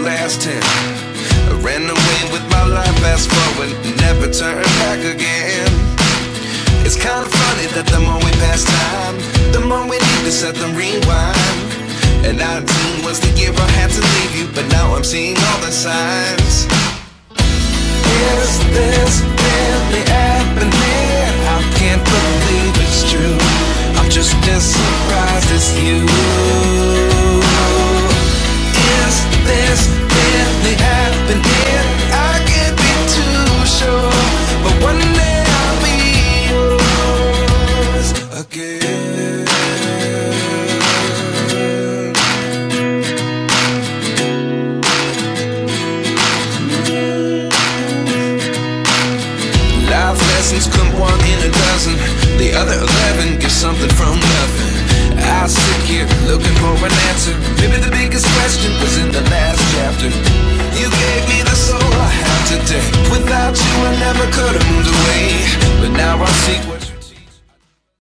last 10. I ran away with my life, fast forward, never turn back again. It's kind of funny that the more we pass time, the more we need to set them rewind. And 19 was the year I had to leave you, but now I'm seeing all the signs. Is this really happening? I can't believe it's true. I'm just as surprised as you. Is this really happening? I can't be too sure, but one day I'll be yours again. Life lessons come one in a dozen. The other 11 get something from nothing. I sit here looking for an answer. Maybe the biggest question was in the last chapter. You gave me the soul I have today. Without you I never could have